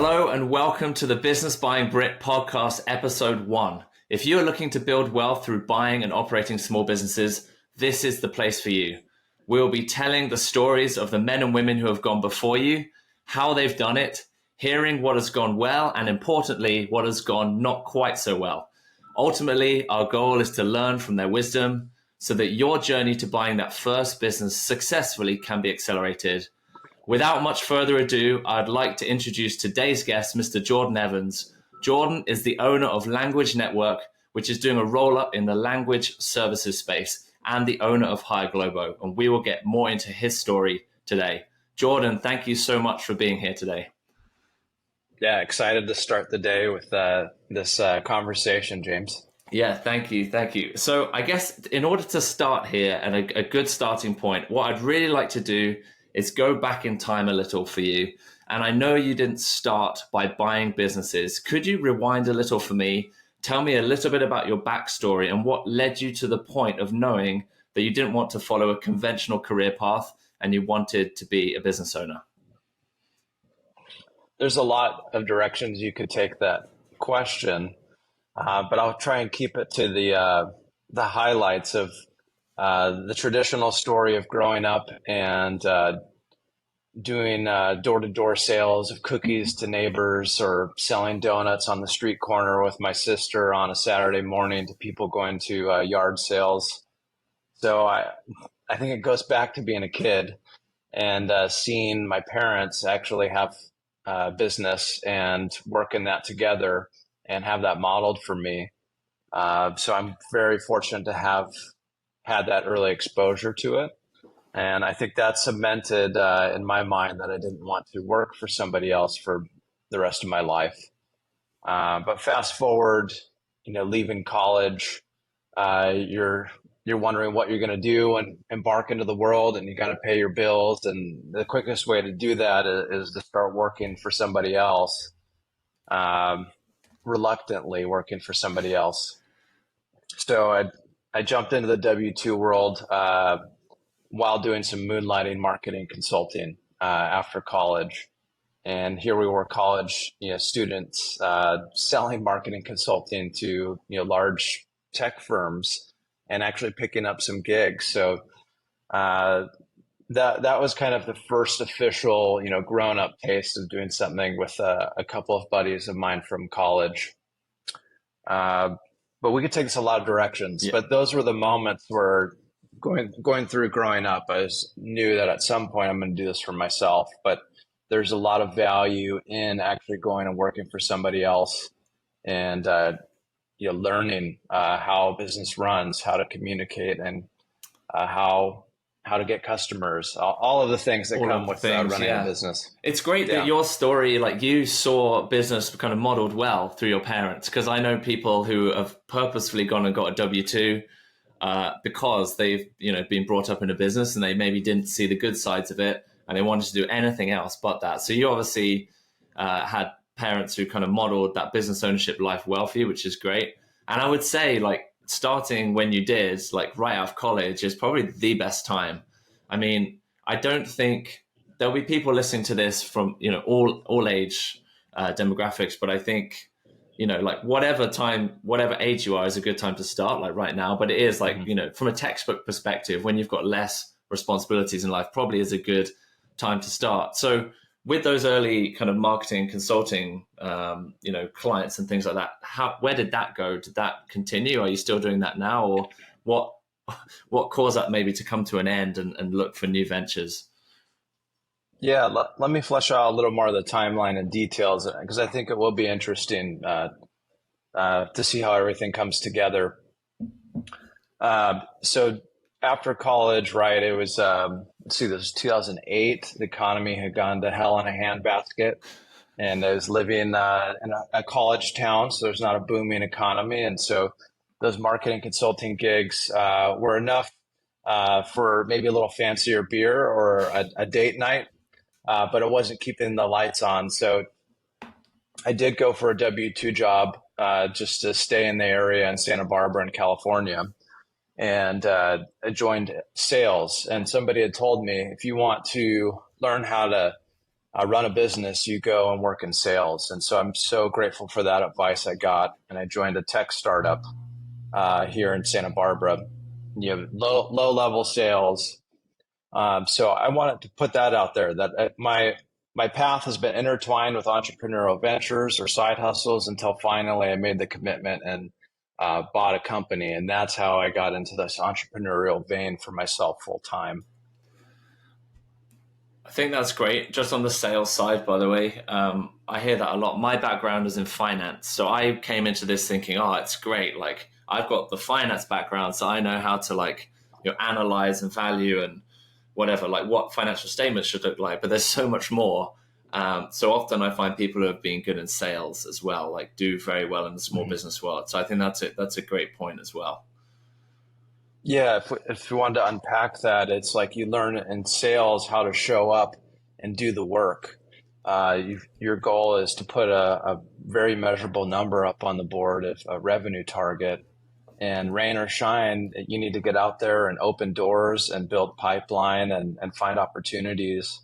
Hello and welcome to the Business Buying Brit podcast, episode 1. If you are looking to build wealth through buying and operating small businesses, this is the place for you. We'll be telling the stories of the men and women who have gone before you, how they've done it, hearing what has gone well, and importantly, what has gone not quite so well. Ultimately, our goal is to learn from their wisdom so that your journey to buying that first business successfully can be accelerated. Without much further ado, I'd like to introduce today's guest, Mr. Jordan Evans. Jordan is the owner of Language Network, which is doing a roll-up in the language services space, and the owner of Hire Globo. And we will get more into his story today. Jordan, thank you so much for being here today. Yeah, excited to start the day with this conversation, James. Yeah, thank you. Thank you. So I guess in order to start here and a good starting point, what I'd really like to do is go back in time a little for you. And I know you didn't start by buying businesses. Could you rewind a little for me? Tell me a little bit about your backstory and what led you to the point of knowing that you didn't want to follow a conventional career path and you wanted to be a business owner. There's a lot of directions you could take that question, but I'll try and keep it to the highlights of the traditional story of growing up and doing door-to-door sales of cookies to neighbors or selling donuts on the street corner with my sister on a Saturday morning to people going to yard sales. So I think it goes back to being a kid and seeing my parents actually have business and working that together and have that modeled for me. So I'm very fortunate to have had that early exposure to it. And I think that cemented in my mind that I didn't want to work for somebody else for the rest of my life. But fast forward, leaving college, you're wondering what you're going to do and embark into the world, and you got to pay your bills. And the quickest way to do that is to start working for somebody else, reluctantly working for somebody else. So I jumped into the W-2 world while doing some moonlighting marketing consulting after college. And here we were, college students selling marketing consulting to large tech firms and actually picking up some gigs. So that was kind of the first official grown-up taste of doing something with a couple of buddies of mine from college. But we could take this a lot of directions. Yeah. But those were the moments where going through growing up, I knew that at some point I'm going to do this for myself. But there's a lot of value in actually going and working for somebody else and learning how business runs, how to communicate, and how to get customers, all of the things that come with running a business. It's great that your story, like you saw business kind of modeled well through your parents, because I know people who have purposefully gone and got a W-2 because they've been brought up in a business and they maybe didn't see the good sides of it and they wanted to do anything else but that. So you obviously had parents who kind of modeled that business ownership life well for you, which is great. And I would say starting when you did, right out of college, is probably the best time. I mean, I don't think there'll be people listening to this from, all age demographics, but I think, whatever age you are is a good time to start, right now. But it is from a textbook perspective, when you've got less responsibilities in life, probably is a good time to start. So with those early kind of marketing, consulting, clients and things like that, where did that go? Did that continue? Are you still doing that now? Or what caused that maybe to come to an end and look for new ventures? Yeah, let me flesh out a little more of the timeline and details, because I think it will be interesting to see how everything comes together. So after college, right, it was, this was 2008. The economy had gone to hell in a handbasket, and I was living in a college town, so there's not a booming economy. And so those marketing consulting gigs were enough for maybe a little fancier beer or a date night, but it wasn't keeping the lights on. So I did go for a W-2 job just to stay in the area in Santa Barbara in California. And I joined sales, and somebody had told me, if you want to learn how to run a business, you go and work in sales. And so I'm so grateful for that advice I got. And I joined a tech startup here in Santa Barbara. You have low level sales. So I wanted to put that out there that my path has been intertwined with entrepreneurial ventures or side hustles until finally I made the commitment and bought a company. And that's how I got into this entrepreneurial vein for myself full time. I think that's great. Just on the sales side, by the way, I hear that a lot. My background is in finance. So I came into this thinking, oh, it's great. Like I've got the finance background, so I know how to like, analyze and value and whatever, like what financial statements should look like. But there's so much more. So often I find people who have been good in sales as well, like do very well in the small business world. So I think that's it. That's a great point as well. Yeah, if we wanted to unpack that, it's like you learn in sales how to show up and do the work. Your goal is to put a very measurable number up on the board of a revenue target. And rain or shine, you need to get out there and open doors and build pipeline and find opportunities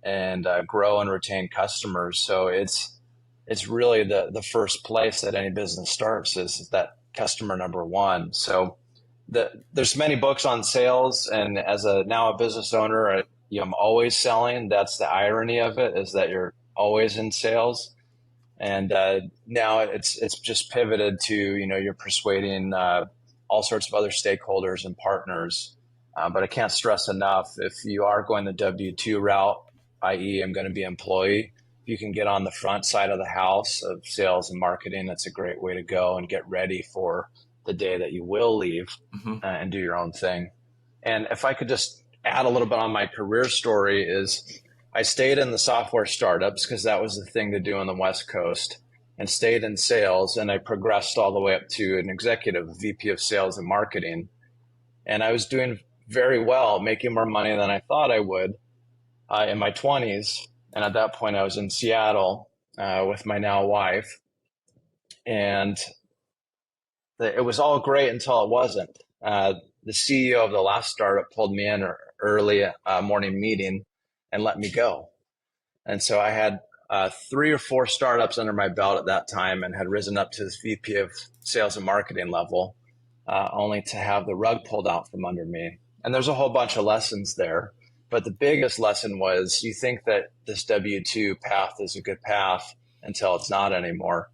and grow and retain customers. So it's really the first place that any business starts is that customer number one. So there's many books on sales, and as now a business owner, I'm always selling. That's the irony of it, is that you're always in sales. And now it's just pivoted to, you're persuading all sorts of other stakeholders and partners. But I can't stress enough, if you are going the W-2 route, i.e. I'm going to be employee, if you can get on the front side of the house of sales and marketing, that's a great way to go and get ready for the day that you will leave and do your own thing. And if I could just add a little bit on my career story, is I stayed in the software startups because that was the thing to do on the West Coast, and stayed in sales. And I progressed all the way up to an executive VP of sales and marketing. And I was doing very well, making more money than I thought I would in my 20s. And at that point, I was in Seattle with my now wife. And it was all great until it wasn't. The CEO of the last startup pulled me in early morning meeting and let me go. And so I had 3 or 4 startups under my belt at that time and had risen up to this VP of sales and marketing level, only to have the rug pulled out from under me. And there's a whole bunch of lessons there. But the biggest lesson was, you think that this W-2 path is a good path until it's not anymore.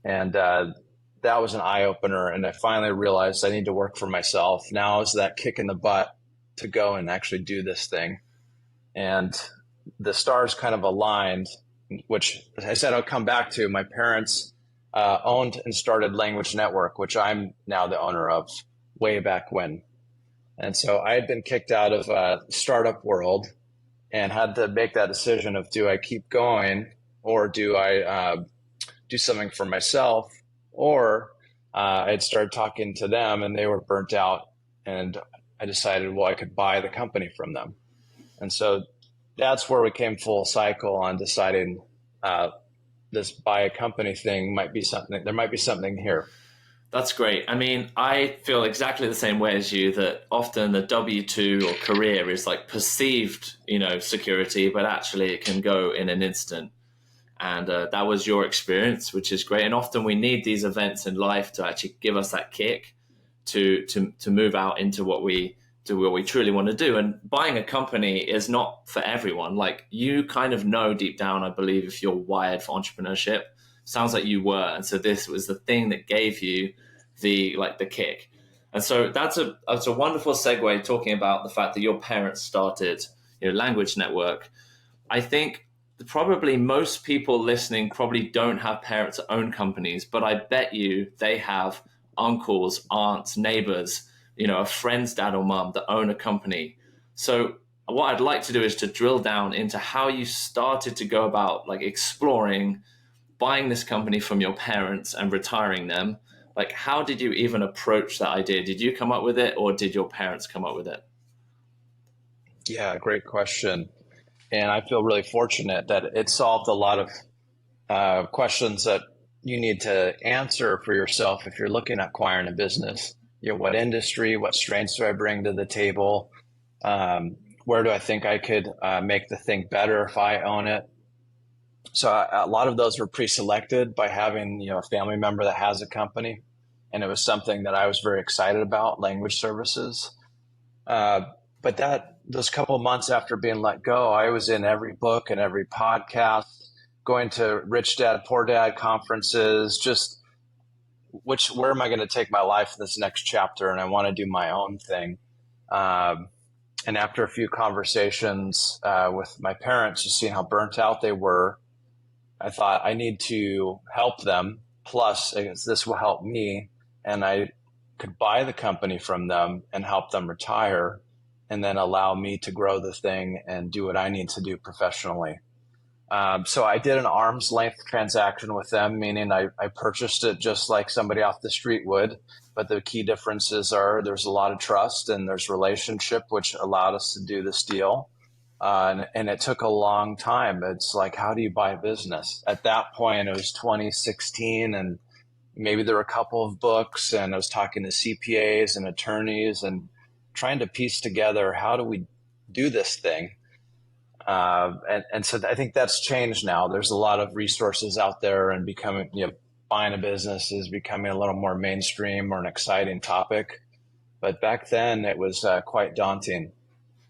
And that was an eye-opener. And I finally realized I need to work for myself. Now is that kick in the butt to go and actually do this thing. And the stars kind of aligned, which I said I'll come back to. My parents owned and started Language Network, which I'm now the owner of, way back when. And so I had been kicked out of startup world and had to make that decision of, do I keep going, or do I do something for myself? Or I'd started talking to them and they were burnt out, and I decided, well, I could buy the company from them. And so that's where we came full cycle on deciding this buy a company thing might be something. There might be something here. That's great. I mean, I feel exactly the same way as you, that often the W-2 or career is like perceived, security, but actually it can go in an instant. And that was your experience, which is great. And often we need these events in life to actually give us that kick to move out into what we truly want to do. And buying a company is not for everyone. Like, you kind of know deep down, I believe, if you're wired for entrepreneurship. Sounds like you were. And so this was the thing that gave you the kick. And so that's a wonderful segue, talking about the fact that your parents started Language Network. I think probably most people listening probably don't have parents that own companies, but I bet you they have uncles, aunts, neighbors, a friend's dad or mom that own a company. So what I'd like to do is to drill down into how you started to go about exploring buying this company from your parents and retiring them. Like, how did you even approach that idea? Did you come up with it, or did your parents come up with it? Yeah, great question. And I feel really fortunate that it solved a lot of questions that you need to answer for yourself if you're looking at acquiring a business. What industry, what strengths do I bring to the table? where do I think I could make the thing better if I own it? So a lot of those were pre-selected by having, a family member that has a company. And it was something that I was very excited about, language services. But those couple of months after being let go, I was in every book and every podcast, going to Rich Dad, Poor Dad conferences, just where am I going to take my life in this next chapter? And I want to do my own thing. And after a few conversations with my parents, just seeing how burnt out they were, I thought I need to help them. Plus, this will help me. And I could buy the company from them and help them retire, and then allow me to grow the thing and do what I need to do professionally. So I did an arm's length transaction with them, meaning I purchased it just like somebody off the street would. But the key differences are there's a lot of trust and there's relationship, which allowed us to do this deal. And it took a long time. It's like, how do you buy a business? At that point, it was 2016, and maybe there were a couple of books, and I was talking to CPAs and attorneys and trying to piece together, how do we do this thing? And so I think that's changed now. There's a lot of resources out there, and buying a business is becoming a little more mainstream or an exciting topic. But back then it was quite daunting.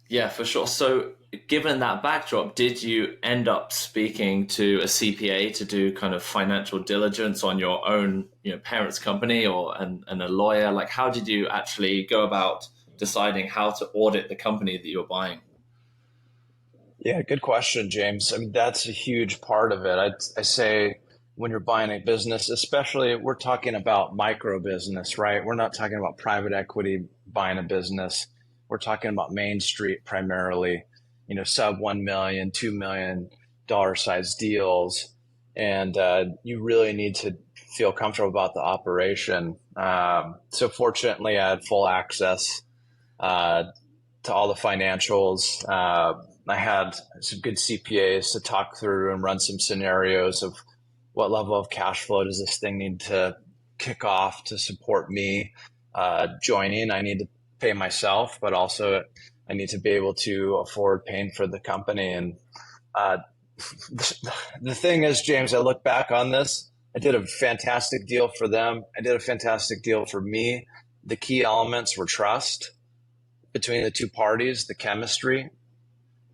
Yeah, for sure. So given that backdrop, did you end up speaking to a CPA to do kind of financial diligence on your own, parents' company and a lawyer? Like, how did you actually go about deciding how to audit the company that you're buying? Yeah, good question, James. I mean, that's a huge part of it. I say when you're buying a business, especially we're talking about micro business, right? We're not talking about private equity buying a business. We're talking about Main Street primarily, sub $1 million, $2 million size deals. And you really need to feel comfortable about the operation. So fortunately, I had full access to all the financials. I had some good CPAs to talk through and run some scenarios of what level of cash flow does this thing need to kick off to support me joining. I need to pay myself, but also I need to be able to afford paying for the company. And the thing is, James, I look back on this, I did a fantastic deal for them. I did a fantastic deal for me. The key elements were trust between the two parties, the chemistry.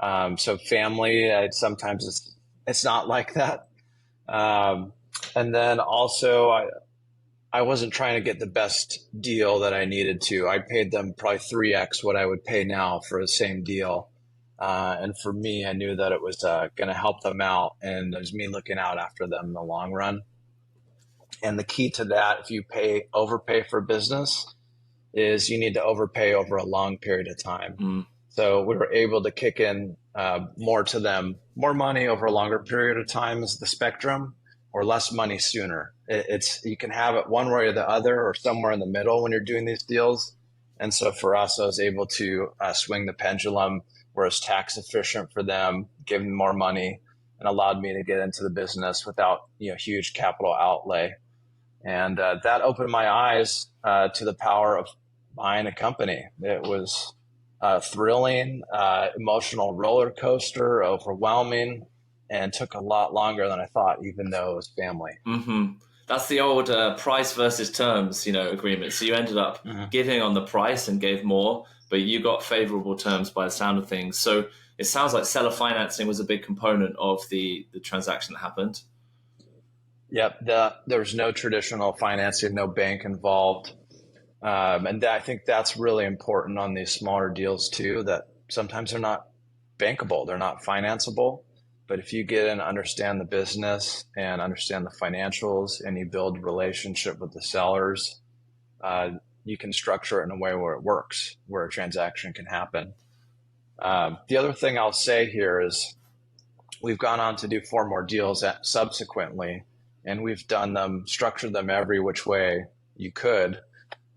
So family, sometimes it's not like that. And then also I wasn't trying to get the best deal that I needed to. I paid them probably 3x what I would pay now for the same deal. And for me, I knew that it was going to help them out, and it was me looking out after them in the long run. And the key to that, if you overpay for business, is you need to overpay over a long period of time. Mm. So we were able to kick in more to them, more money over a longer period of time is the spectrum, or less money sooner. You can have it one way or the other, or somewhere in the middle when you're doing these deals. And so for us, I was able to swing the pendulum where it's tax efficient for them, give them more money, and allowed me to get into the business without huge capital outlay. And that opened my eyes to the power of buying a company. It was thrilling, emotional roller coaster, overwhelming, and took a lot longer than I thought, even though it was family. Mm-hmm. That's the old price versus terms, agreement. So you ended up giving on the price and gave more, but you got favorable terms by the sound of things. So it sounds like seller financing was a big component of the transaction that happened. Yep. There was no traditional financing, no bank involved. And I think that's really important on these smaller deals too, that sometimes they're not bankable, they're not financeable. But if you get in, understand the business and understand the financials, and you build relationship with the sellers, you can structure it in a way where it works, where a transaction can happen. The other thing I'll say here is we've gone on to do 4 more deals subsequently, and we've structured them every which way you could.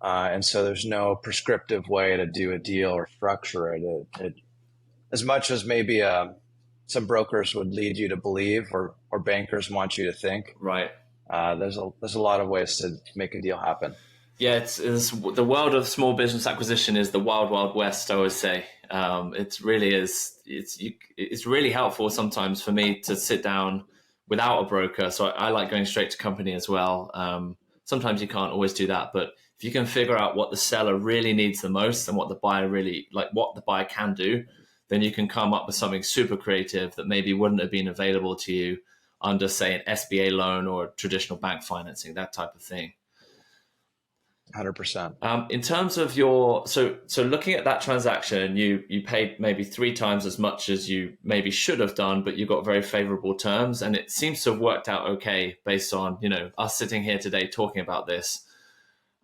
And so there's no prescriptive way to do a deal or structure it. As much as maybe some brokers would lead you to believe, or bankers want you to think. Right. There's a lot of ways to make a deal happen. Yeah, it's the world of small business acquisition is the wild, wild west. I always say it really is. It's really helpful sometimes for me to sit down without a broker. So I like going straight to company as well. Sometimes you can't always do that, but if you can figure out what the seller really needs the most and what the buyer really like, what the buyer can do, then you can come up with something super creative that maybe wouldn't have been available to you under, say, an SBA loan or traditional bank financing, that type of thing. 100%. In terms of so looking at that transaction, you paid maybe 3 times as much as you maybe should have done, but you got very favorable terms, and it seems to have worked out okay based on us sitting here today talking about this.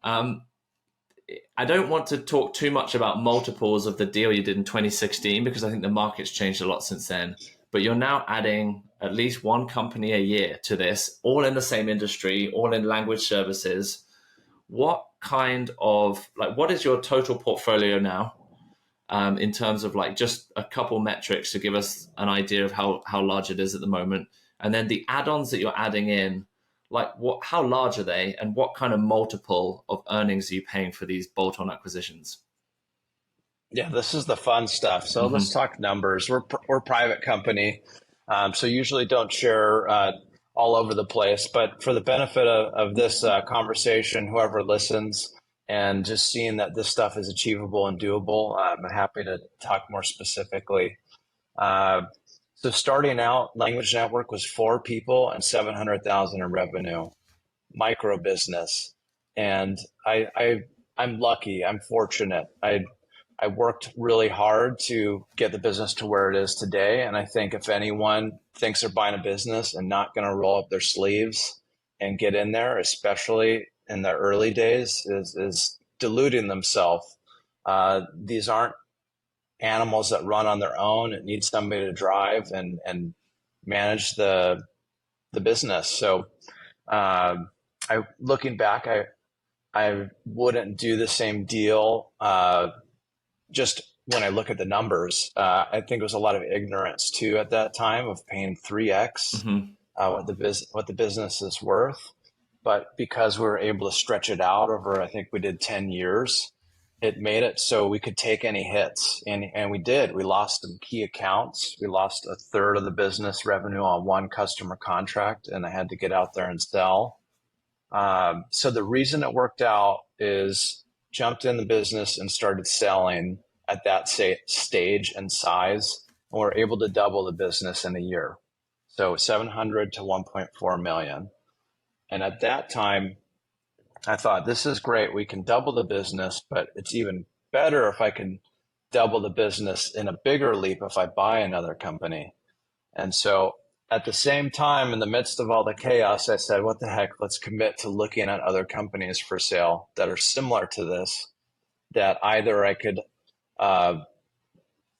I don't want to talk too much about multiples of the deal you did in 2016 because I think the market's changed a lot since then. But you're now adding at least one company a year to this, all in the same industry, all in language services. What is your total portfolio now, in terms of like just a couple metrics to give us an idea of how large it is at the moment? And then the add-ons that you're adding in, like how large are they, and what kind of multiple of earnings are you paying for these bolt-on acquisitions? Yeah, this is the fun stuff. So let's talk numbers. We're a private company, so usually don't share all over the place. But for the benefit of this conversation, whoever listens, and just seeing that this stuff is achievable and doable, I'm happy to talk more specifically. So starting out, Language Network was 4 people and 700,000 in revenue, micro business, and I'm lucky. I'm fortunate. I worked really hard to get the business to where it is today. And I think if anyone thinks they're buying a business and not going to roll up their sleeves and get in there, especially in the early days, is deluding themselves. These aren't animals that run on their own. It needs somebody to drive and manage the business. So looking back, I wouldn't do the same deal. Just when I look at the numbers, I think it was a lot of ignorance too at that time of paying 3x what the business is worth. But because we were able to stretch it out over, I think we did 10 years, it made it so we could take any hits. And we did. We lost some key accounts. We lost a third of the business revenue on one customer contract, and I had to get out there and sell. So the reason it worked out is jumped in the business and started selling at that stage and size, and we're able to double the business in a year. So 700 to 1.4 million. And at that time, I thought, this is great. We can double the business, but it's even better if I can double the business in a bigger leap if I buy another company. And so at the same time, in the midst of all the chaos, I said, what the heck, let's commit to looking at other companies for sale that are similar to this, that either I could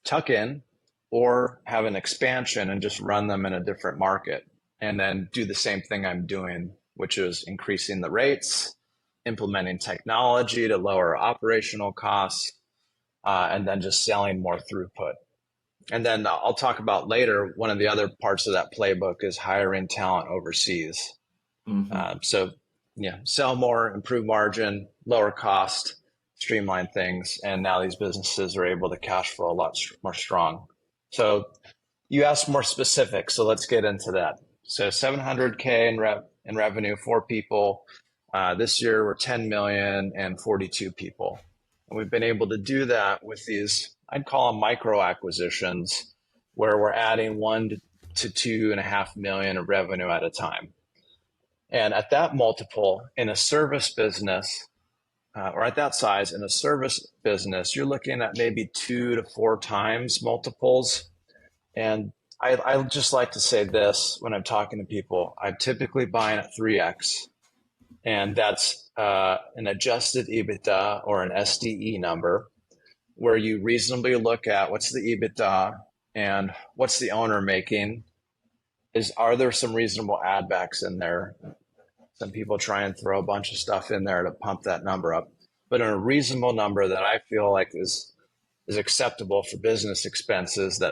tuck in or have an expansion and just run them in a different market, and then do the same thing I'm doing, which is increasing the rates, implementing technology to lower operational costs, and then just selling more throughput. And then I'll talk about later, one of the other parts of that playbook is hiring talent overseas. So yeah, sell more, improve margin, lower cost, streamline things. And now these businesses are able to cash flow a lot more strong. So you asked more specific, so let's get into that. So 700K in revenue, 4 people. This year we're 10 million and 42 people. And we've been able to do that with these, I'd call them micro acquisitions, where we're adding 1 to 2.5 million of revenue at a time. And at that multiple in a service business, or at that size in a service business, you're looking at maybe 2 to 4 times multiples. And I just like to say this when I'm talking to people, I'm typically buying at 3x. And that's an adjusted EBITDA or an SDE number, where you reasonably look at what's the EBITDA and what's the owner making. Are there some reasonable add backs in there? Some people try and throw a bunch of stuff in there to pump that number up, but in a reasonable number that I feel like is acceptable for business expenses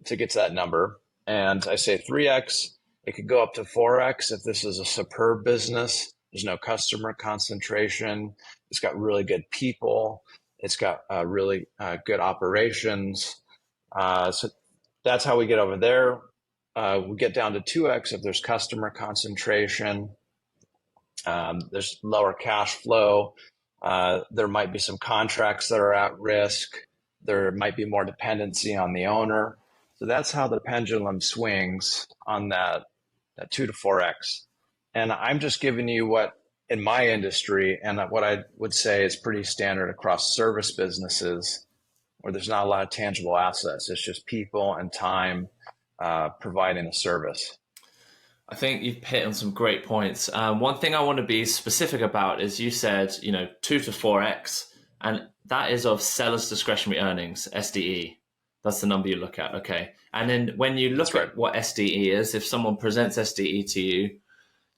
to get to that number. And I say 3x, it could go up to 4x if this is a superb business There's no customer concentration. It's got really good people. It's got really good operations. So that's how we get over there. We get down to 2x if there's customer concentration. There's lower cash flow. There might be some contracts that are at risk. There might be more dependency on the owner. So that's how the pendulum swings on that 2 to 4x. And I'm just giving you what in my industry and what I would say is pretty standard across service businesses where there's not a lot of tangible assets. It's just people and time providing a service. I think you've hit on some great points. One thing I want to be specific about is you said, 2 to 4x, and that is of seller's discretionary earnings, SDE. That's the number you look at. Okay. And then when you look at what SDE is, if someone presents SDE to you,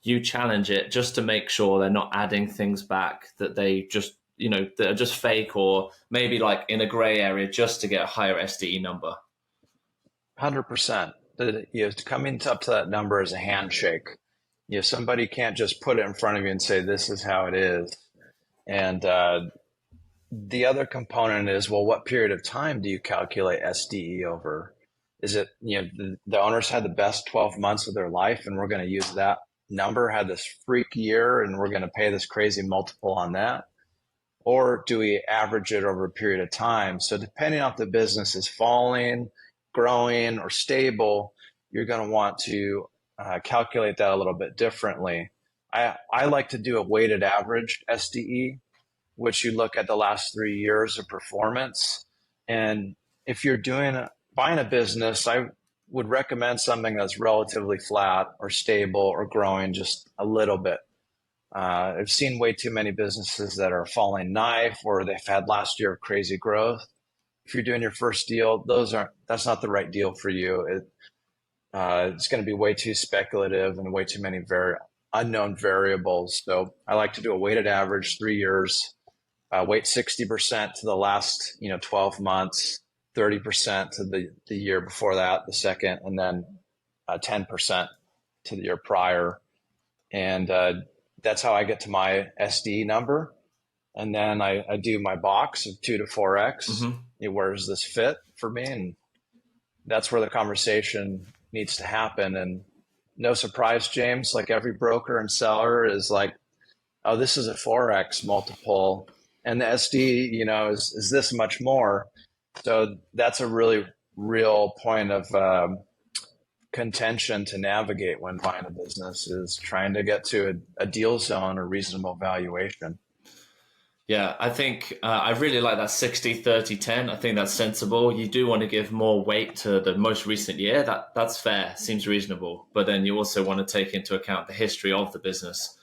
you challenge it just to make sure they're not adding things back that they just, that are just fake or maybe like in a gray area just to get a higher SDE number. 100%. Coming up to that number is a handshake. Somebody can't just put it in front of you and say, this is how it is. And the other component is, well, what period of time do you calculate SDE over? Is it, the owners had the best 12 months of their life and we're going to use that number, had this freak year and we're going to pay this crazy multiple on that? Or do we average it over a period of time? So depending on if the business is falling, growing, or stable, you're going to want to calculate that a little bit differently. I like to do a weighted average SDE, which you look at the last 3 years of performance. And if you're buying a business, I would recommend something that's relatively flat or stable or growing just a little bit. I've seen way too many businesses that are falling knife or they've had last year of crazy growth. If you're doing your first deal, that's not the right deal for you. It's going to be way too speculative and way too many unknown variables. So I like to do a weighted average, 3 years, weight 60% to the last 12 months, 30% to the year before that, the second, and then 10% to the year prior. And that's how I get to my SDE number. And then I do my box of 2 to 4x. Mm-hmm. Where does this fit for me? And that's where the conversation needs to happen. And no surprise, James, like every broker and seller is like, oh, this is a 4x multiple. And the SD, is this much more. So that's a really real point of contention to navigate when buying a business, is trying to get to a deal zone or reasonable valuation. Yeah, I think I really like that 60, 30, 10. I think that's sensible. You do want to give more weight to the most recent year. That's fair, seems reasonable. But then you also want to take into account the history of the business.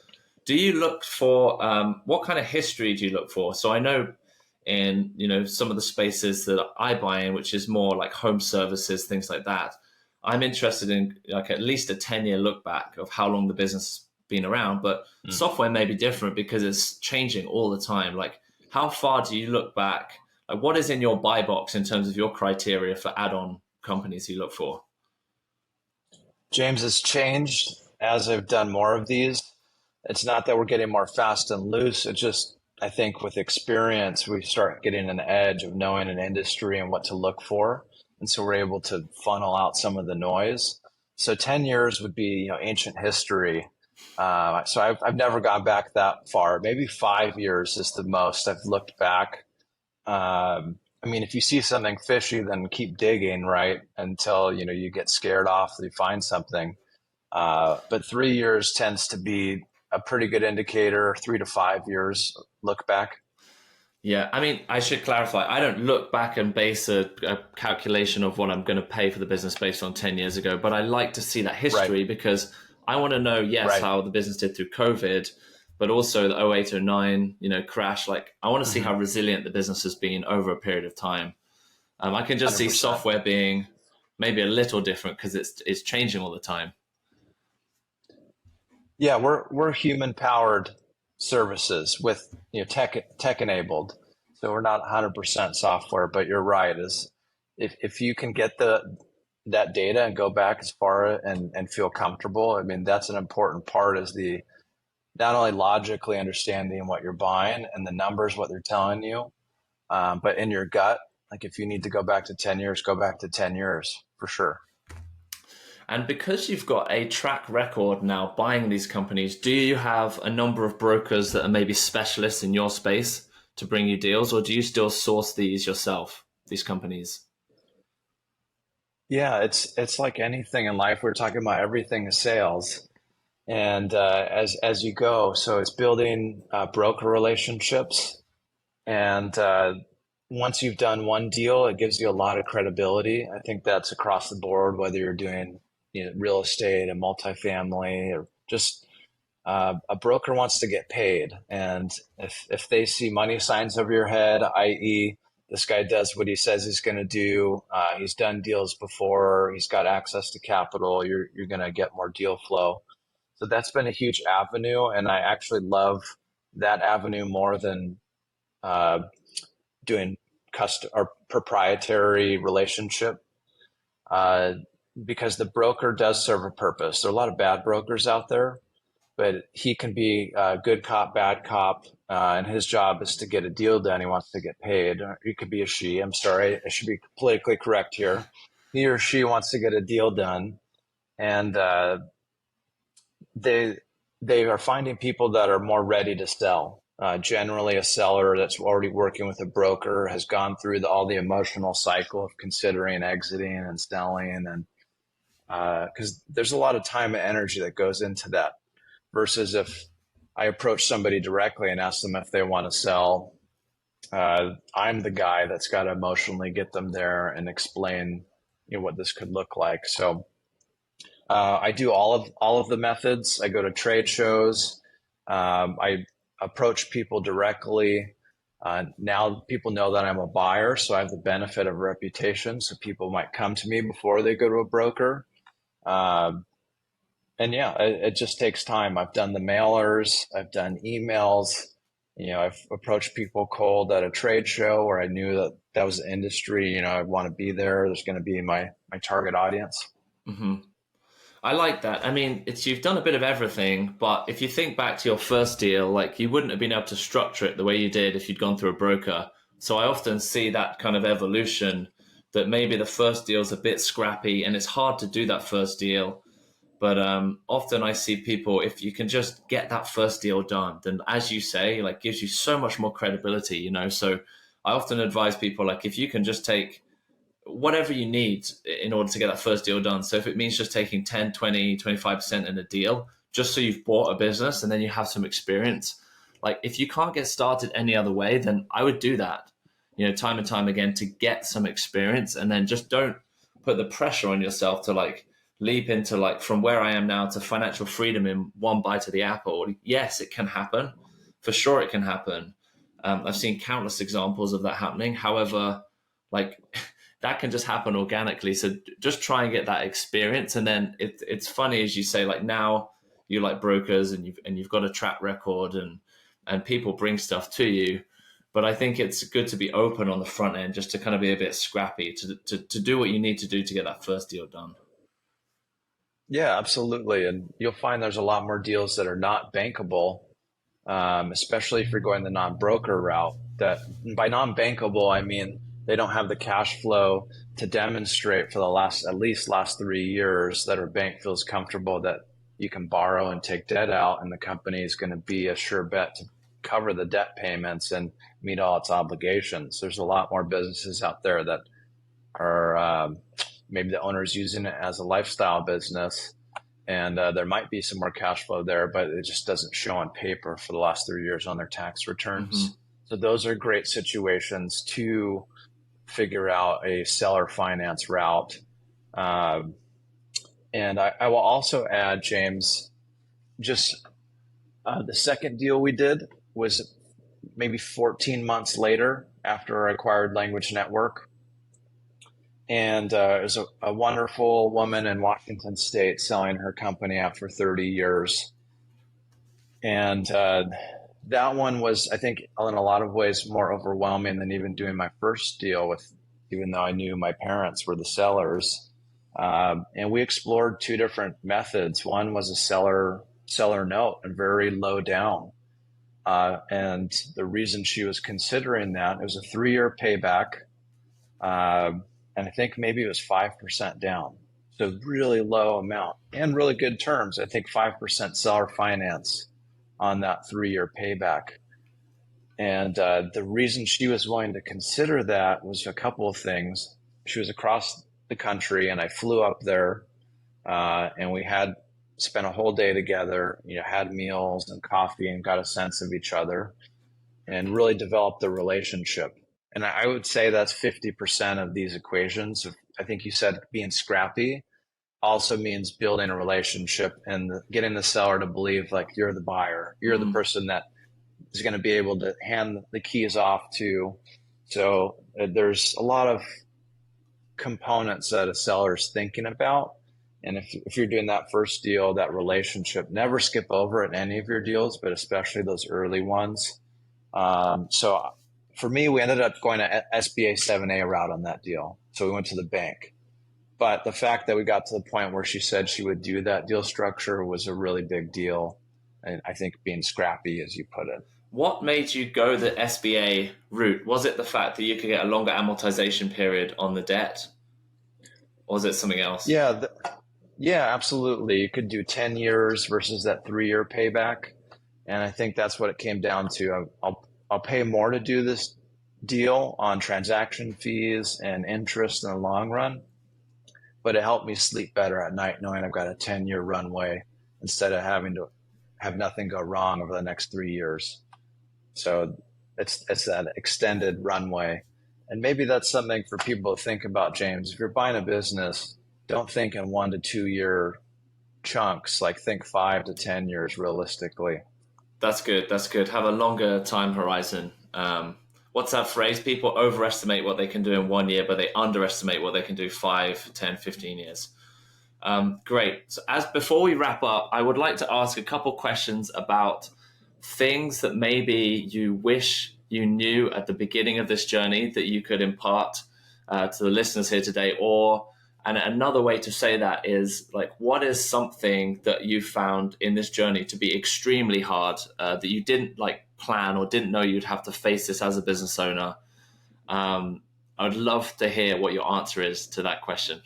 Do you look for, what kind of history do you look for? So I know in, some of the spaces that I buy in, which is more like home services, things like that, I'm interested in like at least a 10-year look back of how long the business been around, but software may be different because it's changing all the time. Like, how far do you look back? Like, what is in your buy box in terms of your criteria for add-on companies you look for? James, has changed as I've done more of these. It's not that we're getting more fast and loose. It's just, I think with experience, we start getting an edge of knowing an industry and what to look for. And so we're able to funnel out some of the noise. So 10 years would be, ancient history. So I've never gone back that far. Maybe 5 years is the most I've looked back. If you see something fishy, then keep digging, right? Until, you get scared off, you find something. But 3 years tends to be a pretty good indicator, 3 to 5 years look back. Yeah, I should clarify. I don't look back and base a calculation of what I'm going to pay for the business based on 10 years ago, but I like to see that history, right? Because I want to know, how the business did through COVID, but also the 08, 09, crash. Like, I want to see how resilient the business has been over a period of time. I can just 100%. See software being maybe a little different because it's changing all the time. Yeah, we're human powered services with tech enabled, so we're not 100% software. But you're right, is if you can get that data and go back as far and feel comfortable, that's an important part, is the not only logically understanding what you're buying and the numbers, what they're telling you, but in your gut, like if you need to go back to 10 years, go back to 10 years for sure. And because you've got a track record now buying these companies, do you have a number of brokers that are maybe specialists in your space to bring you deals, or do you still source these yourself, these companies? Yeah, it's like anything in life. We're talking about everything is sales, and as you go, so it's building broker relationships, and once you've done one deal, it gives you a lot of credibility. I think that's across the board, whether you're doing real estate and multifamily or just a broker wants to get paid. And if they see money signs over your head, i.e., this guy does what he says he's going to do, he's done deals before, he's got access to capital, you're going to get more deal flow. So that's been a huge avenue, and I actually love that avenue more than uh, doing custom or proprietary relationship, uh, because the broker does serve a purpose. There are a lot of bad brokers out there, but he can be good cop, bad cop, and his job is to get a deal done. He wants to get paid. Or it could be a she. I'm sorry, I should be politically correct here. He or she wants to get a deal done, and they they are finding people that are more ready to sell. Generally, a seller that's already working with a broker has gone through all the emotional cycle of considering exiting and selling, and because there's a lot of time and energy that goes into that. Versus if I approach somebody directly and ask them if they want to sell, I'm the guy that's got to emotionally get them there and explain, what this could look like. So I do all of the methods. I go to trade shows. I approach people directly. Now people know that I'm a buyer, so I have the benefit of reputation. So people might come to me before they go to a broker. Uh, and yeah, it just takes time. I've done the mailers, I've done emails. I've approached people cold at a trade show where I knew that that was the industry. I want to be there. There's going to be my target audience. Hmm. I like that. I mean, it's you've done a bit of everything, but if you think back to your first deal, like you wouldn't have been able to structure it the way you did if you'd gone through a broker. So I often see that kind of evolution that maybe the first deal's a bit scrappy and it's hard to do that first deal. But often I see people, if you can just get that first deal done, then as you say, like gives you so much more credibility. So I often advise people, like if you can just take whatever you need in order to get that first deal done. So if it means just taking 10, 20, 25% in a deal, just so you've bought a business and then you have some experience. Like if you can't get started any other way, then I would do that, time and time again to get some experience. And then just don't put the pressure on yourself to like leap into like from where I am now to financial freedom in one bite of the apple. Yes, it can happen. For sure it can happen. I've seen countless examples of that happening. However, like that can just happen organically. So just try and get that experience. And then it's funny as you say, like now you like brokers and you've got a track record and people bring stuff to you. But I think it's good to be open on the front end, just to kind of be a bit scrappy to do what you need to do to get that first deal done. Yeah, absolutely. And you'll find there's a lot more deals that are not bankable, especially if you're going the non-broker route. That by non-bankable, I mean they don't have the cash flow to demonstrate for the last 3 years that our bank feels comfortable that you can borrow and take debt out, and the company is going to be a sure bet to cover the debt payments and meet all its obligations. There's a lot more businesses out there that are maybe the owner's using it as a lifestyle business, and there might be some more cash flow there, but it just doesn't show on paper for the last 3 years on their tax Mm-hmm. returns. So those are great situations to figure out a seller finance route. Um, and I will also add, James, just the second deal we did was maybe 14 months later after I acquired Language Network. And it was a wonderful woman in Washington State selling her company out for 30 years. And that one was, I think, in a lot of ways more overwhelming than even doing my first deal with, even though I knew my parents were the sellers. And we explored two different methods. One was a seller seller note and very low down. And the reason she was considering that, it was a 3-year payback. And I think maybe it was 5% down. So really low amount and really good terms. I think 5% seller finance on that 3-year payback. And the reason she was willing to consider that was a couple of things. She was across the country, and I flew up there, and we had spent a whole day together, had meals and coffee and got a sense of each other and really developed the relationship. And I would say that's 50% of these equations. I think you said being scrappy also means building a relationship and getting the seller to believe like you're the buyer, you're the person that is going to be able to hand the keys off to. So there's a lot of components that a seller is thinking about. And if you're doing that first deal, that relationship, never skip over it in any of your deals, but especially those early ones. So for me, we ended up going to SBA 7A route on that deal. So we went to the bank. But the fact that we got to the point where she said she would do that deal structure was a really big deal. And I think being scrappy, as you put it. What made you go the SBA route? Was it the fact that you could get a longer amortization period on the debt? Or was it something else? Yeah, absolutely. You could do 10 years versus that 3-year payback. And I think that's what it came down to. I'll pay more to do this deal on transaction fees and interest in the long run, but it helped me sleep better at night knowing I've got a 10-year runway instead of having to have nothing go wrong over the next 3 years. So it's that extended runway. And maybe that's something for people to think about, James. If you're buying a business, don't think in 1 to 2 year chunks, like think 5 to 10 years realistically. That's good. That's good. Have a longer time horizon. What's that phrase? People overestimate what they can do in 1 year, but they underestimate what they can do 5, 10, 15 years. Great. So before we wrap up, I would like to ask a couple questions about things that maybe you wish you knew at the beginning of this journey that you could impart to the listeners here today. And another way to say that is like, what is something that you found in this journey to be extremely hard that you didn't like plan or didn't know you'd have to face this as a business owner? I would love to hear what your answer is to that question.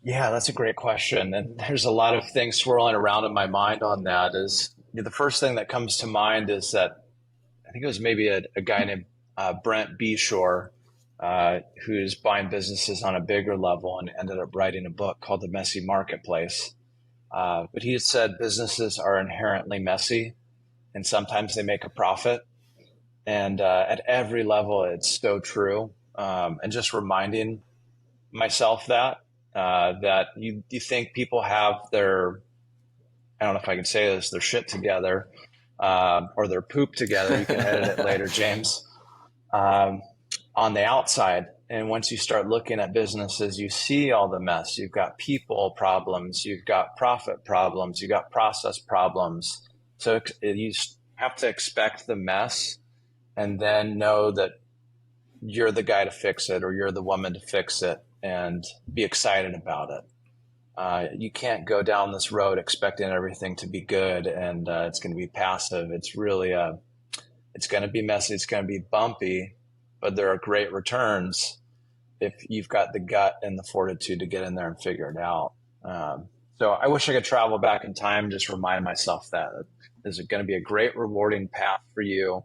Yeah, that's a great question. And there's a lot of things swirling around in my mind on that. The first thing that comes to mind is that I think it was maybe a guy named Brent Beshore, who's buying businesses on a bigger level and ended up writing a book called The Messy Marketplace. But he had said businesses are inherently messy and sometimes they make a profit. And at every level, it's so true. And just reminding myself that you think people have their, I don't know if I can say this, their shit together or their poop together. You can edit it later, James. On the outside. And once you start looking at businesses, you see all the mess. You've got people problems, you've got profit problems, you've got process problems. So you have to expect the mess and then know that you're the guy to fix it or you're the woman to fix it and be excited about it. You can't go down this road expecting everything to be good and it's going to be passive. It's really, it's going to be messy. It's going to be bumpy, but there are great returns if you've got the gut and the fortitude to get in there and figure it out. So I wish I could travel back in time, just remind myself that this is going to be a great rewarding path for you.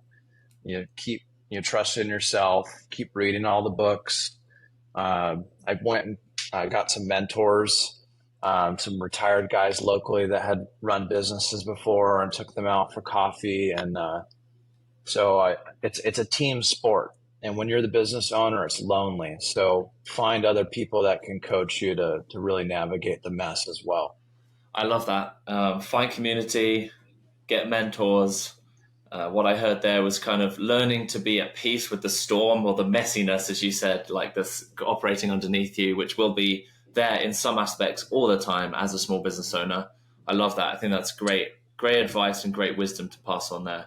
Keep trust in yourself, keep reading all the books. I went and got some mentors, some retired guys locally that had run businesses before and took them out for coffee. And so it's a team sport. And when you're the business owner, it's lonely. So find other people that can coach you to really navigate the mess as well. I love that. Find community, get mentors. What I heard there was kind of learning to be at peace with the storm or the messiness, as you said, like this operating underneath you, which will be there in some aspects all the time as a small business owner. I love that. I think that's great advice and great wisdom to pass on there.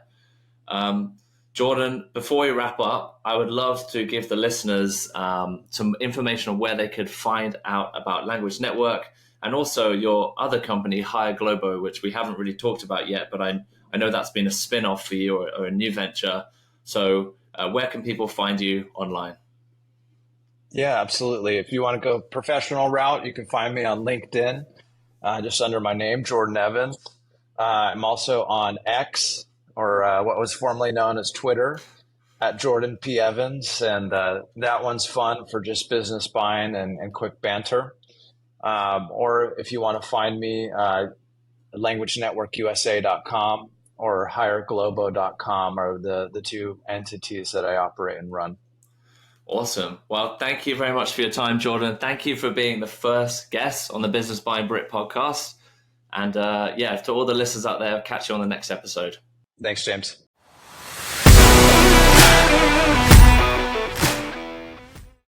Jordan, before we wrap up, I would love to give the listeners some information on where they could find out about Language Network and also your other company, Hire Globo, which we haven't really talked about yet, but I know that's been a spin-off for you or a new venture. So where can people find you online? Yeah, absolutely. If you want to go professional route, you can find me on LinkedIn, just under my name, Jordan Evans. I'm also on X, or what was formerly known as Twitter, at Jordan P. Evans. And that one's fun for just business buying and quick banter. Or if you want to find me, languagenetworkusa.com or hireglobo.com are the two entities that I operate and run. Awesome. Well, thank you very much for your time, Jordan. Thank you for being the first guest on the Business Buying Brit podcast. And to all the listeners out there, catch you on the next episode. Thanks, James.